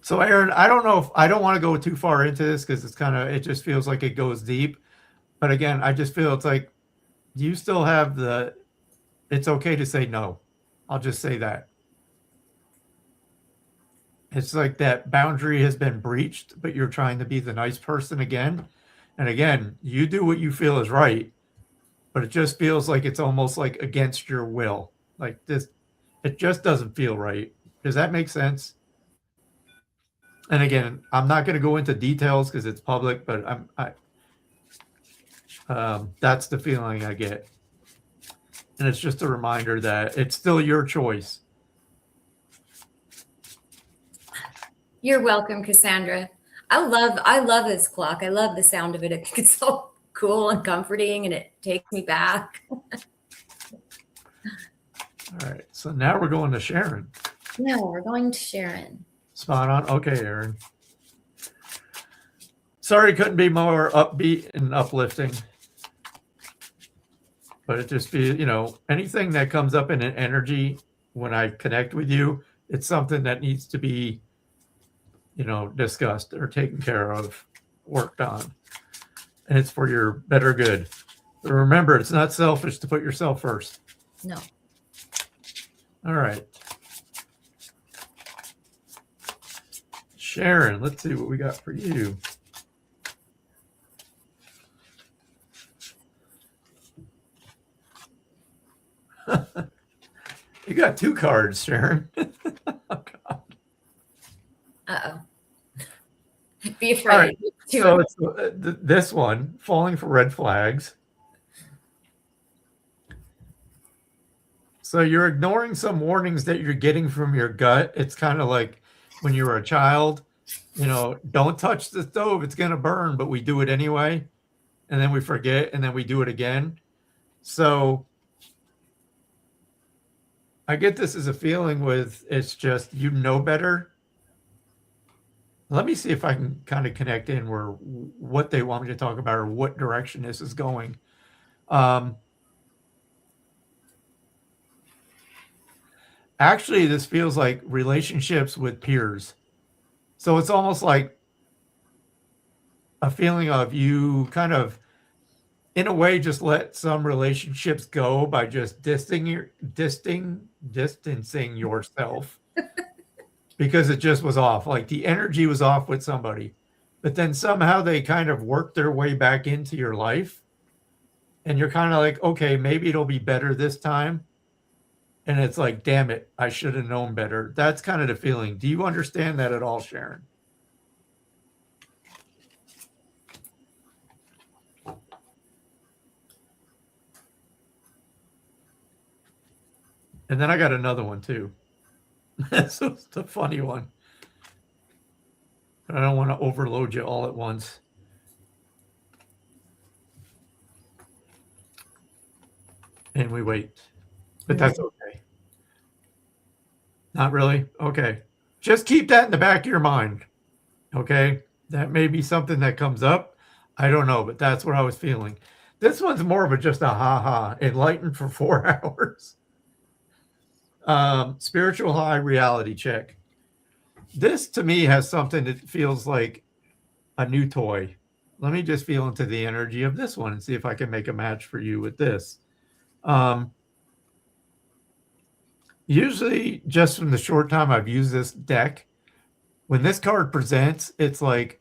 So Aaron, I don't know if I don't want to go too far into this because it just feels like it goes deep. But again, I just feel it's like you still have it's okay to say no. I'll just say that. It's like that boundary has been breached, but you're trying to be the nice person again. And again, you do what you feel is right, but it just feels like it's almost like against your will. Like this, it just doesn't feel right. Does that make sense? And again, I'm not going to go into details because it's public, but that's the feeling I get. And it's just a reminder that it's still your choice. You're welcome, Cassandra. I love this clock. I love the sound of it. I think it's so cool and comforting, and it takes me back. All right. So now we're going to Sharon. No, we're going to Sharon. Spot on. Okay, Aaron. Sorry, couldn't be more upbeat and uplifting. But it just be, anything that comes up in an energy when I connect with you, it's something that needs to be discussed or taken care of, worked on, and it's for your better good. But remember, it's not selfish to put yourself first. No. All right. Sharon, let's see what we got for you. You got 2 cards, Sharon. Oh, God. Uh-oh. Be afraid. All right. So it's this one, falling for red flags. So you're ignoring some warnings that you're getting from your gut. It's kind of like when you were a child, don't touch the stove, it's going to burn, but we do it anyway. And then we forget, and then we do it again. So I get this as a feeling with it's just better. Let me see if I can kind of connect in where what they want me to talk about or what direction this is going. Actually, this feels like relationships with peers. So it's almost like a feeling of you kind of, in a way, just let some relationships go by just distancing yourself because it just was off. Like the energy was off with somebody, but then somehow they kind of worked their way back into your life. And you're kind of like, okay, maybe it'll be better this time. And it's like, damn it, I should have known better. That's kind of the feeling. Do you understand that at all, Sharon? And then I got another one too. That's the funny one. But I don't want to overload you all at once. And we wait. But that's okay. Not really? Okay. Just keep that in the back of your mind. Okay. That may be something that comes up. I don't know, but that's what I was feeling. This one's more of just a ha-ha, enlightened for 4 hours. Spiritual high, reality check. This to me has something that feels like a new toy. Let me just feel into the energy of this one and see if I can make a match for you with this. Usually, just from the short time I've used this deck, when this card presents, it's like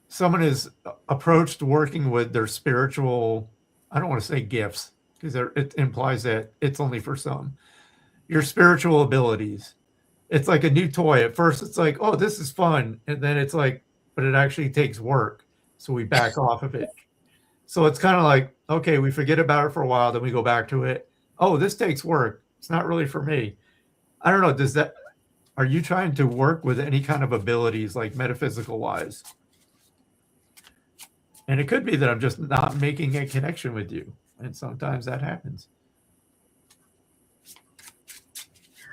someone is approached working with their spiritual, I don't want to say gifts, because it implies that it's only for some, your spiritual abilities. It's like a new toy. At first, it's like, oh, this is fun. And then it's like, but it actually takes work. So we back off of it. So it's kind of like, okay, we forget about it for a while, then we go back to it. Oh, this takes work. It's not really for me. I don't know. Are you trying to work with any kind of abilities, like metaphysical wise? And it could be that I'm just not making a connection with you. And sometimes that happens.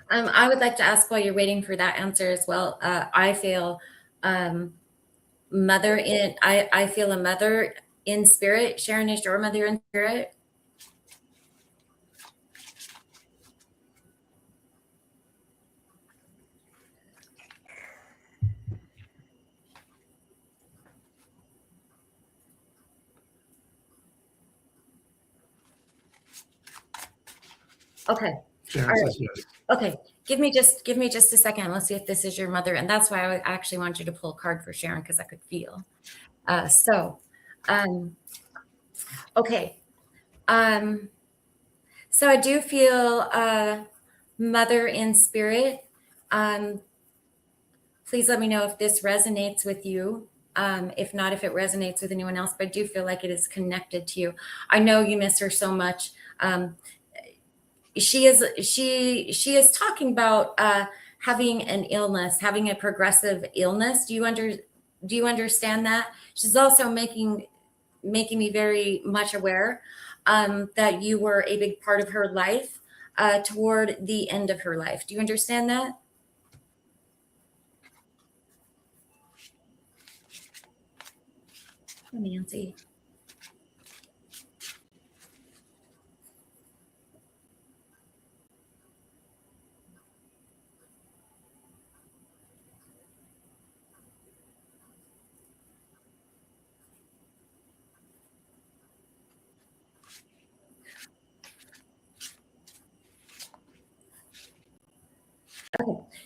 I would like to ask while you're waiting for that answer as well. I feel mother in, I feel a mother in spirit. Sharon, is your mother in spirit? Okay. Sharon All right. says yes. Okay. Give me just a second. Let's see if this is your mother. And that's why I actually want you to pull a card for Sharon, because I could feel. Okay. So I do feel mother in spirit. Please let me know if this resonates with you. If not, if it resonates with anyone else, but I do feel like it is connected to you. I know you miss her so much. She is talking about having an illness, having a progressive illness. Do you understand that? She's also making me very much aware that you were a big part of her life toward the end of her life. Do you understand that? Nancy.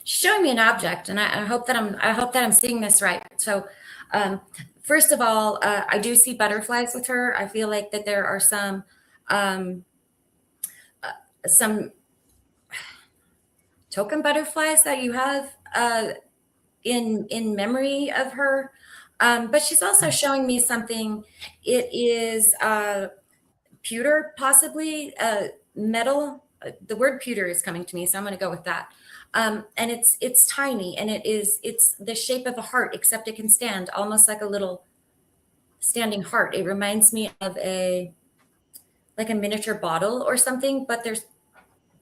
She's showing me an object, and I hope that I'm seeing this right. So, first of all, I do see butterflies with her. I feel like that there are um, some token butterflies that you have in memory of her. But she's also showing me something. It is pewter, possibly metal. The word pewter is coming to me, so I'm going to go with that. And it's tiny, and it's the shape of a heart, except it can stand almost like a little standing heart. It reminds me of a miniature bottle or something, but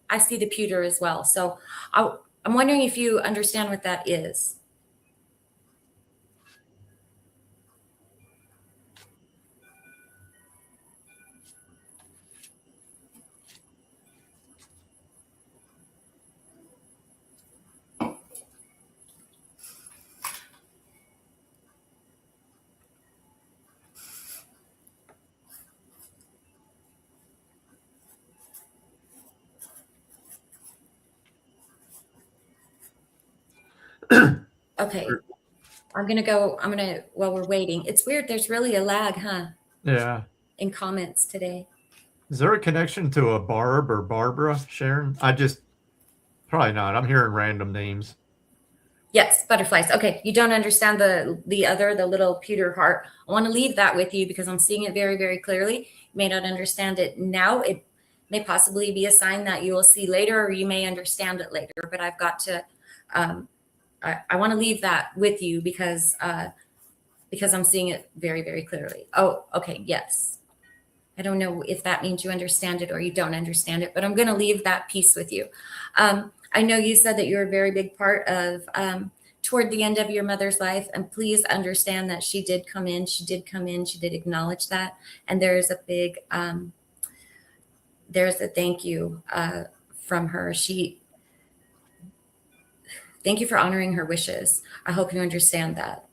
I see the pewter as well. So I'm wondering if you understand what that is. Okay. While we're waiting. It's weird. There's really a lag, huh? Yeah. In comments today. Is there a connection to a Barb or Barbara, Sharon? Probably not. I'm hearing random names. Yes, butterflies. Okay, you don't understand the little pewter heart. I want to leave that with you because I'm seeing it very, very clearly. You may not understand it now. It may possibly be a sign that you will see later, or you may understand it later. But I've got to, I want to leave that with you because I'm seeing it very, very clearly. Oh, okay, yes. I don't know if that means you understand it or you don't understand it, but I'm going to leave that piece with you. I know you said that you're a very big part of toward the end of your mother's life, and please understand that she did come in. She did acknowledge that, and there's a thank you from her. Thank you for honoring her wishes. I hope you understand that.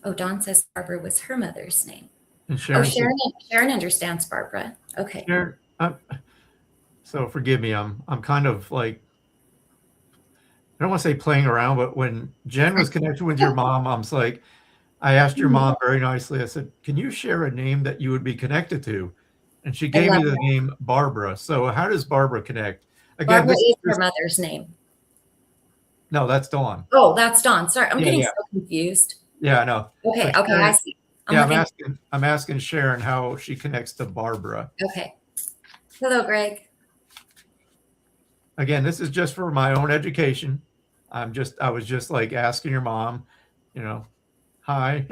Oh, Dawn says Barbara was her mother's name. And Sharon understands Barbara. Okay. Sharon, so forgive me. I'm kind of like, I don't want to say playing around, but when Jen was connected with your mom, I asked your mom very nicely. I said, "Can you share a name that you would be connected to?" And she gave me the name Barbara. So how does Barbara connect? Again, Barbara is her mother's name. No, that's Dawn. Oh, that's Dawn. Sorry, I'm getting so confused. Yeah, I know. Okay, Sharon, I see. I'm asking Sharon how she connects to Barbara. Okay. Hello, Greg. Again, this is just for my own education. I was just like asking your mom, hi.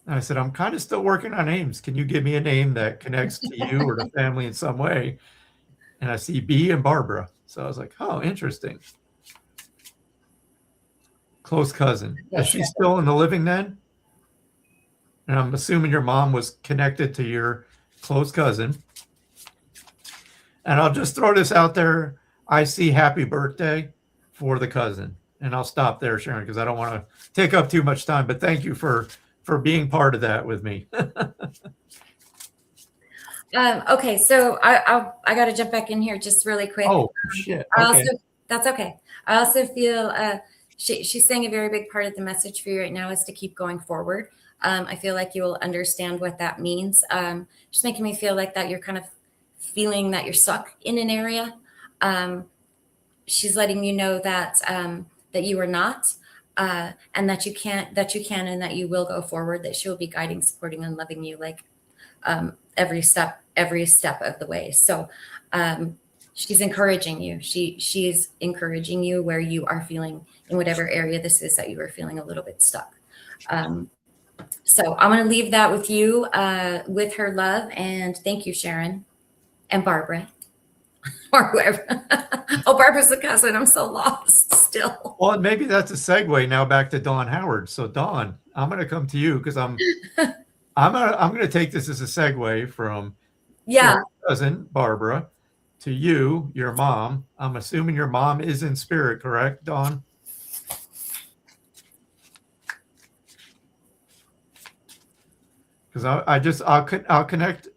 And I said, I'm kind of still working on names. Can you give me a name that connects to you or the family in some way? And I see B and Barbara. So I was like, oh, interesting. Close cousin. Is she still in the living then? And I'm assuming your mom was connected to your close cousin. And I'll just throw this out there. I see happy birthday for the cousin. And I'll stop there, Sharon, because I don't want to take up too much time. But thank you for being part of that with me. Okay, so I got to jump back in here just really quick. Oh, shit. Okay. That's okay. I also feel she's saying a very big part of the message for you right now is to keep going forward. I feel like you will understand what that means. She's making me feel like that you're kind of feeling that you're stuck in an area. She's letting you know that that you are not, and that you can, and that you will go forward. That she will be guiding, supporting, and loving you like every step of the way. So she's encouraging you. She's encouraging you where you are feeling, in whatever area this is that you are feeling a little bit stuck. So I'm going to leave that with you, with her love, and thank you, Sharon and Barbara, or whoever. Oh, Barbara's the cousin. I'm so lost still. Well, maybe that's a segue now back to Dawn Howard. So Dawn, I'm going to come to you because I'm going to take this as a segue from Sharon's cousin Barbara to you, your mom. I'm assuming your mom is in spirit, correct, Dawn? Because I'll connect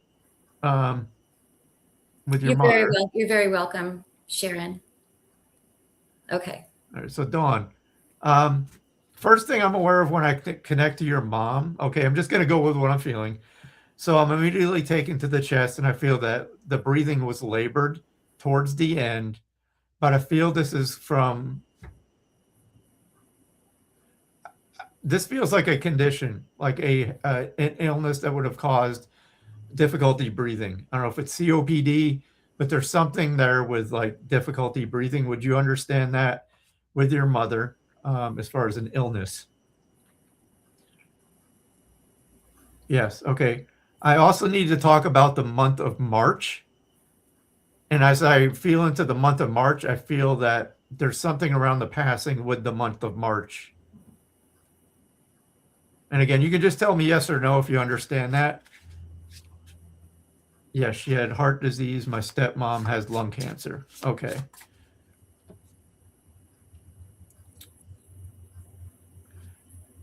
with your mother. You're very welcome, Sharon. Okay. All right, so Dawn, first thing I'm aware of when I connect to your mom, okay, I'm just going to go with what I'm feeling. So I'm immediately taken to the chest, and I feel that the breathing was labored towards the end, but I feel this feels like a condition, like an illness that would have caused difficulty breathing. I don't know if it's COPD, but there's something there with like difficulty breathing. Would you understand that with your mother as far as an illness? Yes. Okay. I also need to talk about the month of March. And as I feel into the month of March, I feel that there's something around the passing with the month of March. And again, you can just tell me yes or no if you understand that. Yes, she had heart disease. My stepmom has lung cancer. Okay.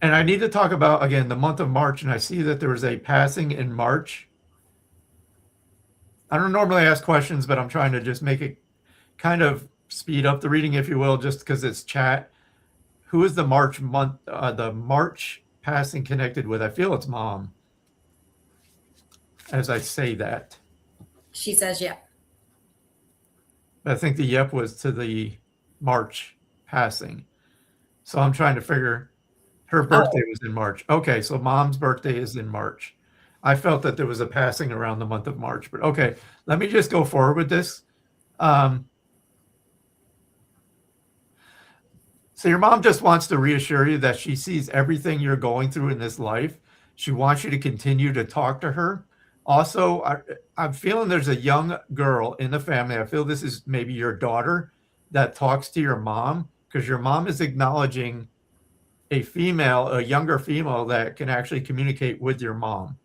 And I need to talk about, again, the month of March, and I see that there was a passing in March. I don't normally ask questions, but I'm trying to just make it kind of speed up the reading, if you will, just because it's chat. Who is the March passing connected with? I feel it's mom as I say that. She says, yeah. I think the yep was to the March passing. So I'm trying to figure, her birthday was in March. Okay, so mom's birthday is in March. I felt that there was a passing around the month of March, but okay, let me just go forward with this. So your mom just wants to reassure you that she sees everything you're going through in this life. She wants you to continue to talk to her. Also, I'm feeling there's a young girl in the family. I feel this is maybe your daughter that talks to your mom, because your mom is acknowledging a younger female that can actually communicate with your mom.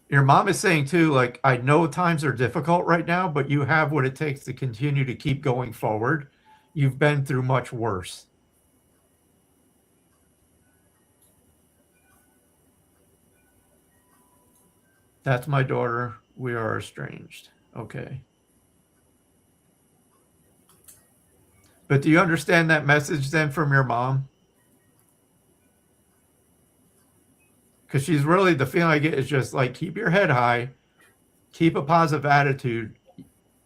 Your mom is saying too, like, I know times are difficult right now, but you have what it takes to continue to keep going forward. You've been through much worse. That's my daughter. We are estranged. Okay. But do you understand that message then from your mom? Because she's really, the feeling I get is just like, keep your head high, keep a positive attitude,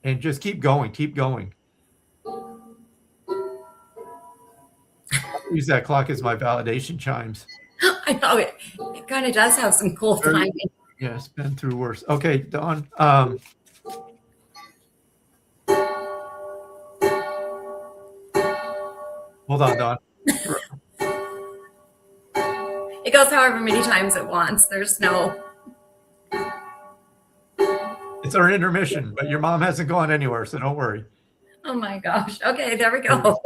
and just keep going, keep going. Use that clock as my validation chimes. I know it kind of does have some cool timing. Yeah, it's been through worse. Okay, Dawn. Hold on, Dawn. It goes however many times it wants. There's no. It's our intermission, but your mom hasn't gone anywhere, so don't worry. Oh my gosh. Okay, there we go.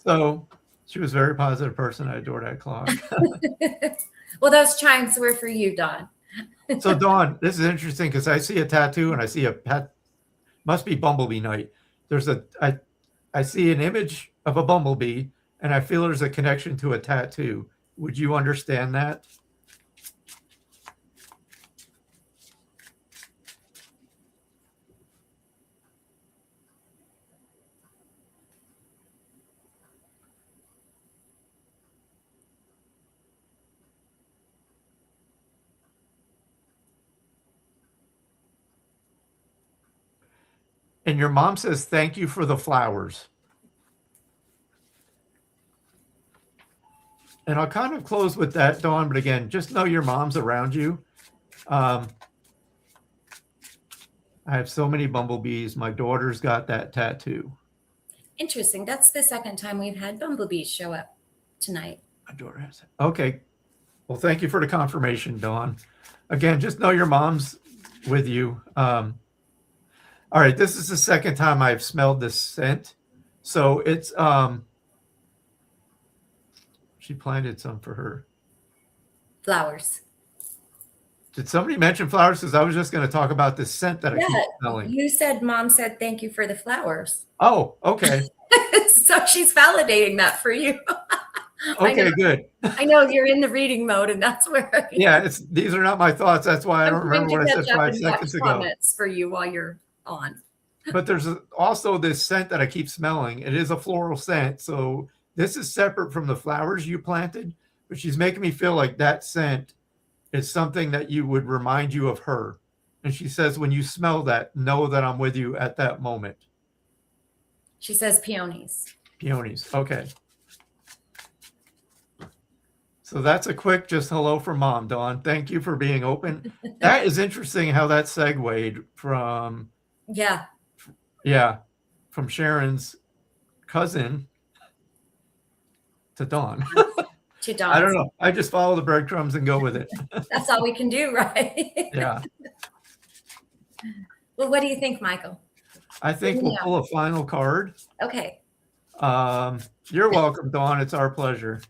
So she was a very positive person. I adore that clock. Well, those chimes were for you, Dawn. So Dawn, this is interesting because I see a tattoo and I see must be Bumblebee Night. I see an image of a bumblebee and I feel there's a connection to a tattoo. Would you understand that? And your mom says, thank you for the flowers. And I'll kind of close with that, Dawn. But again, just know your mom's around you. I have so many bumblebees. My daughter's got that tattoo. Interesting. That's the second time we've had bumblebees show up tonight. My daughter has it. Okay. Well, thank you for the confirmation, Dawn. Again, just know your mom's with you. All right, this is the second time I've smelled this scent. So it's she planted some for her. Flowers. Did somebody mention flowers? Because I was just going to talk about this scent that I keep smelling. You said mom said thank you for the flowers. Oh, okay. So she's validating that for you. I know, Okay, good. I know you're in the reading mode, and that's where Yeah, these are not my thoughts. That's why I I'm don't trying remember to what I catch said up 5 and watch seconds ago. comments for you while you're on. But there's also this scent that I keep smelling. It is a floral scent. So this is separate from the flowers you planted, but she's making me feel like that scent is something that you would remind you of her. And she says, when you smell that, know that I'm with you at that moment. She says peonies. Peonies. Okay. So that's a quick just hello from mom, Dawn. Thank you for being open. That is interesting how that segued from, Yeah. from Sharon's cousin to Dawn. To I don't Dawn's. know. I just follow the breadcrumbs and go with it. That's all we can do, right? Yeah. Well, what do you think, Michael? I think we'll pull a final card. Okay. You're welcome, Dawn. It's our pleasure.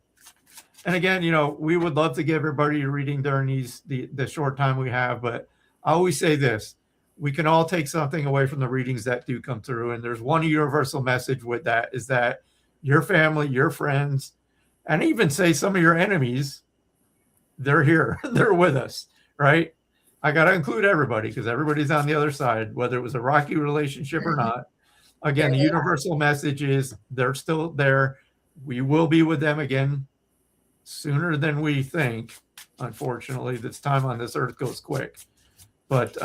And again, we would love to give everybody a reading during the short time we have, but I always say this: we can all take something away from the readings that do come through. And there's one universal message with that, is that your family, your friends, and even say some of your enemies, they're here, they're with us, right? I got to include everybody because everybody's on the other side, whether it was a rocky relationship or not. Again, the universal message is they're still there. We will be with them again sooner than we think. Unfortunately, this time on this earth goes quick. But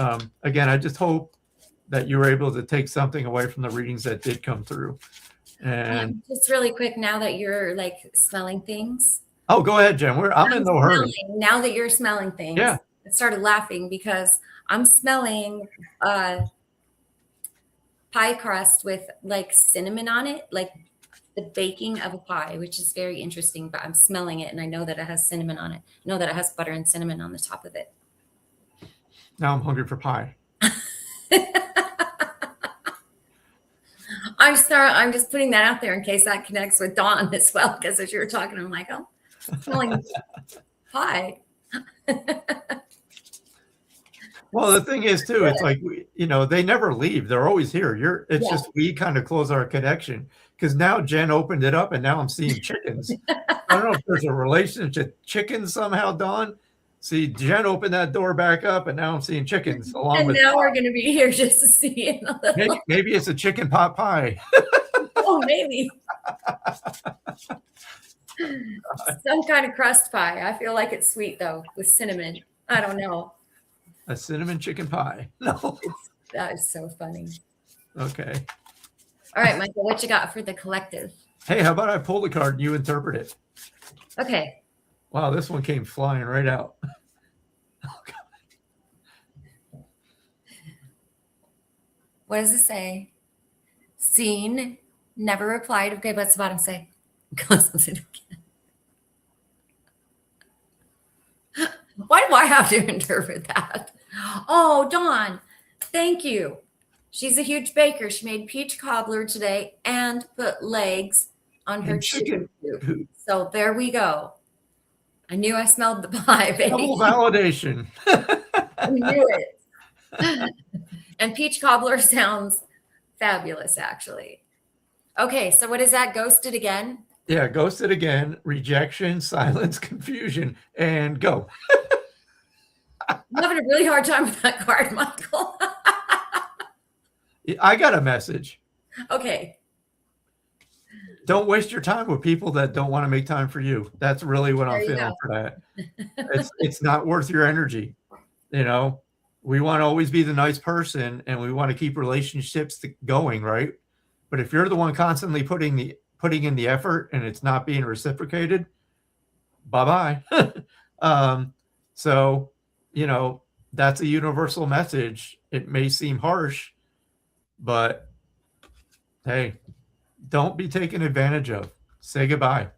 again, I just hope that you were able to take something away from the readings that did come through. And just really quick, now that you're like smelling things. Oh, go ahead, Jen. I'm in no hurry. Now that you're smelling things, yeah. I started laughing because I'm smelling pie crust with like cinnamon on it, like the baking of a pie, which is very interesting, but I'm smelling it and I know that it has cinnamon on it. I know that it has butter and cinnamon on the top of it. Now I'm hungry for pie. I'm just putting that out there in case that connects with Dawn as well, because as you were talking, I'm like, oh, smelling pie. Well, the thing is too, it's like, they never leave. They're always here. It's just, we kind of close our connection because now Jen opened it up and now I'm seeing chickens. I don't know if there's a relationship to chickens somehow, Dawn. See, Jen opened that door back up and now I'm seeing chickens along with. And now we're going to be here just to see it. Maybe it's a chicken pot pie. Oh, maybe. Some kind of crust pie. I feel like it's sweet though, with cinnamon. I don't know. A cinnamon chicken pie. No. That is so funny. Okay. All right, Michael, what you got for the collective? Hey, how about I pull the card and you interpret it? Okay. Wow, this one came flying right out. Oh, God. What does it say? Seen, never replied. Okay, what's the bottom say? Why do I have to interpret that? Oh, Dawn, thank you. She's a huge baker. She made peach cobbler today and put legs on her chicken coop. So there we go. I knew I smelled the pie, baby. Double validation. I knew it. And peach cobbler sounds fabulous, actually. Okay, so what is that? Ghosted again? Yeah, ghosted again, rejection, silence, confusion, and go. I'm having a really hard time with that card, Michael. I got a message. Okay. Don't waste your time with people that don't want to make time for you. That's really what I'm feeling for that. It's not worth your energy. We want to always be the nice person and we want to keep relationships going, right? But if you're the one constantly putting in the effort and it's not being reciprocated, bye-bye. So, that's a universal message. It may seem harsh, but hey, don't be taken advantage of. Say goodbye.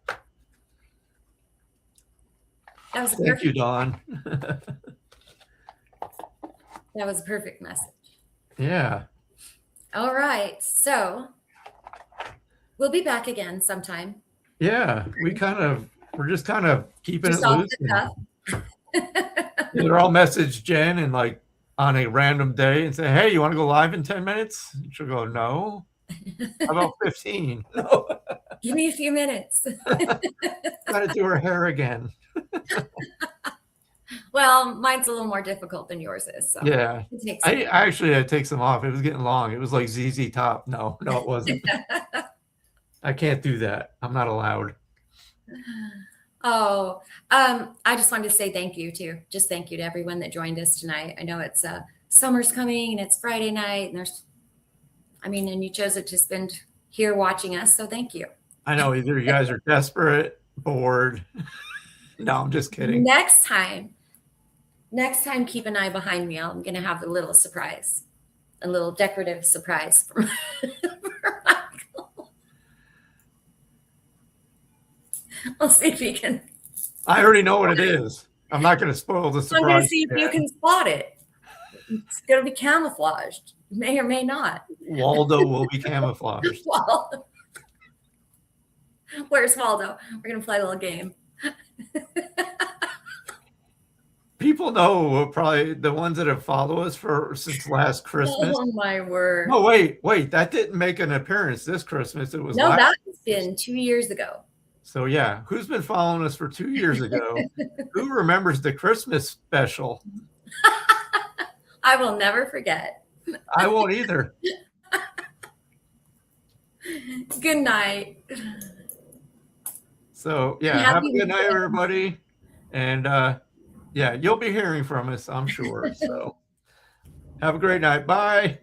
Thank you, Dawn. That was a perfect message. Yeah. All right. So we'll be back again sometime. Yeah. We're just kind of keeping it loose. They're all message Jen and like on a random day and say, hey, you want to go live in 10 minutes? She'll go, no. How about 15? No. Give me a few minutes. Got to do her hair again. Well, mine's a little more difficult than yours is. So Yeah. it takes I actually had to take some off. It was getting long. It was like ZZ Top. No, it wasn't. I can't do that. I'm not allowed. Oh, I just wanted to say thank you too. Just thank you to everyone that joined us tonight. I know it's summer's coming and it's Friday night, and and you chose it to spend here watching us. So thank you. I know either you guys are desperate, bored. No, I'm just kidding. Next time, keep an eye behind me. I'm going to have a little surprise, a little decorative surprise for Michael. We'll see if he can. I already know what it is. I'm not going to spoil the surprise. I'm going to see if you can spot it. It's going to be camouflaged. May or may not. Waldo will be camouflaged. Well, where's Waldo? We're going to play a little game. People know, probably the ones that have followed us since last Christmas. Oh my word! No, wait, that didn't make an appearance this Christmas. It was that's been 2 years ago. So yeah, who's been following us for 2 years ago? Who remembers the Christmas special? I will never forget. I won't either. Good night. So yeah, have a good night, everybody. And yeah, you'll be hearing from us, I'm sure. So have a great night. Bye.